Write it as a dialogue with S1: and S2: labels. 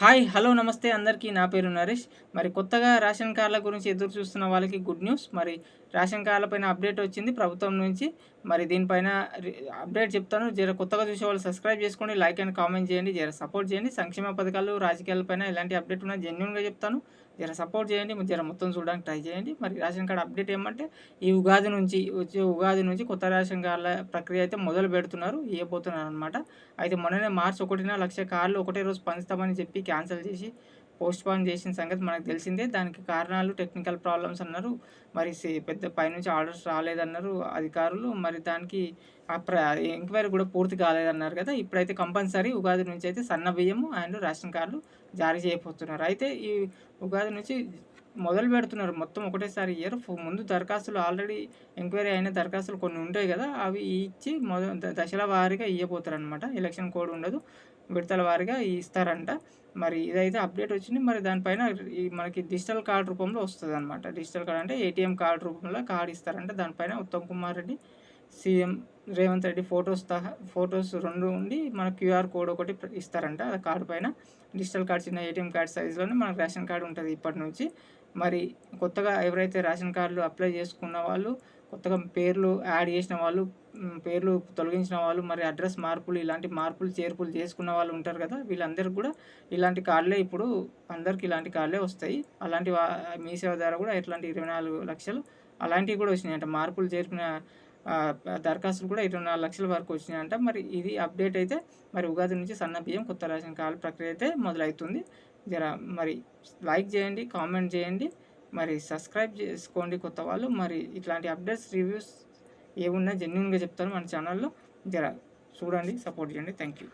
S1: Hi hello నమస్తే అందరికీ. నా పేరు నరేష్. మరి కొత్తగా రేషన్ కార్డుల గురించి ఎదురు చూస్తున్న వాళ్ళకి గుడ్ న్యూస్. మరి రేషన్ కార్డుల పైన అప్డేట్ వచ్చింది ప్రభుత్వం నుంచి. మరి దీనిపైన అప్డేట్ చెప్తాను. జర కొత్తగా చూసే వాళ్ళు సబ్స్క్రైబ్ చేసుకోండి, లైక్ అండ్ కామెంట్ చేయండి, జర సపోర్ట్ చేయండి. సంక్షేమ పథకాలు రాజకీయాలపైన ఎలాంటి అప్డేట్ ఉన్నా జెన్యున్గా చెప్తాను. జర సపోర్ట్ చేయండి, జర మొత్తం చూడడానికి ట్రై చేయండి. మరి రేషన్ కార్డు అప్డేట్ ఏమంటే ఈ వచ్చే ఉగాది నుంచి కొత్త రేషన్ కార్డుల ప్రక్రియ అయితే మొదలు పెడుతున్నారు, ఇవ్వబోతున్నారు అనమాట. అయితే మొన్ననే మార్చి 1న 1,00,000 కార్డులు ఒకటే రోజు పంచుతామని చెప్పి క్యాన్సిల్ చేసి పోస్ట్‌పోన్ చేసిన సంగతి మనకు తెలిసిందే. దానికి కారణాలు టెక్నికల్ ప్రాబ్లమ్స్ అన్నారు. మరి పెద్ద పైనుంచి ఆర్డర్స్ రాలేదన్నారు అధికారులు. మరి దానికి ఎంక్వైరీ కూడా పూర్తి కాలేదన్నారు కదా. ఇప్పుడైతే కంపల్సరీ ఉగాది నుంచి అయితే సన్న బియ్యము అండ్ రేషన్ కార్డులు జారీ చేయబోతున్నారు. అయితే ఈ ఉగాది నుంచి మొదలు పెడుతున్నారు, మొత్తం ఒకటేసారి ఇయ్యరు. ముందు దరఖాస్తులు ఆల్రెడీ ఎంక్వైరీ అయిన దరఖాస్తులు కొన్ని ఉంటాయి కదా, అవి ఇచ్చి దశల వారీగా ఇవ్వబోతారనమాట. ఎలక్షన్ కోడ్ ఉండదు, విడతల వారీగా ఇస్తారంట. మరి ఇదైతే అప్డేట్ వచ్చింది. మరి దానిపైన మనకి డిజిటల్ కార్డ్ రూపంలో వస్తుందన్నమాట. డిజిటల్ కార్డ్ అంటే ఏటీఎం కార్డ్ రూపంలో కార్డ్ ఇస్తారంట. దానిపైన ఉత్తమ్ కుమార్ రెడ్డి, సీఎం రేవంత్ రెడ్డి ఫొటోస్ 2 ఉండి మన క్యూఆర్ కోడ్ ఒకటి ఇస్తారంట. ఆ కార్డు పైన డిజిటల్ కార్డ్ చిన్న ఏటీఎం కార్డ్ సైజులోనే మనకు రేషన్ కార్డు ఉంటుంది ఇప్పటి నుంచి. మరి కొత్తగా ఎవరైతే రేషన్ కార్డులు అప్లై చేసుకున్న వాళ్ళు, కొత్తగా పేర్లు యాడ్ చేసిన వాళ్ళు, పేర్లు తొలగించిన వాళ్ళు, మరి అడ్రస్ మార్పులు, ఇలాంటి మార్పులు చేర్పులు చేసుకున్న వాళ్ళు ఉంటారు కదా, వీళ్ళందరికీ కూడా ఇలాంటి కార్డులే ఇప్పుడు అందరికీ ఇలాంటి కార్డులే వస్తాయి. అలాంటి మీ సేవ ద్వారా కూడా ఇట్లాంటి 24 లక్షలు అలాంటివి కూడా వచ్చినాయంట. మార్పులు చేర్పిన దరఖాస్తులు కూడా 24 లక్షల వరకు వచ్చినాయంట. మరి ఇది అప్డేట్ అయితే మరి ఉగాది నుంచి సన్న బియ్యం కొత్త రేషన్ కార్డు ప్రక్రియ అయితే మొదలవుతుంది. మరి లైక్ చేయండి, కామెంట్ చేయండి, మరి సబ్స్క్రైబ్ చేసుకోండి కొత్త వాళ్ళు. మరి ఇట్లాంటి అప్డేట్స్, రివ్యూస్ ఏమున్నా జెన్యున్గా చెప్తాను మన ఛానల్లో. చూడండి, సపోర్ట్ చేయండి. Thank you.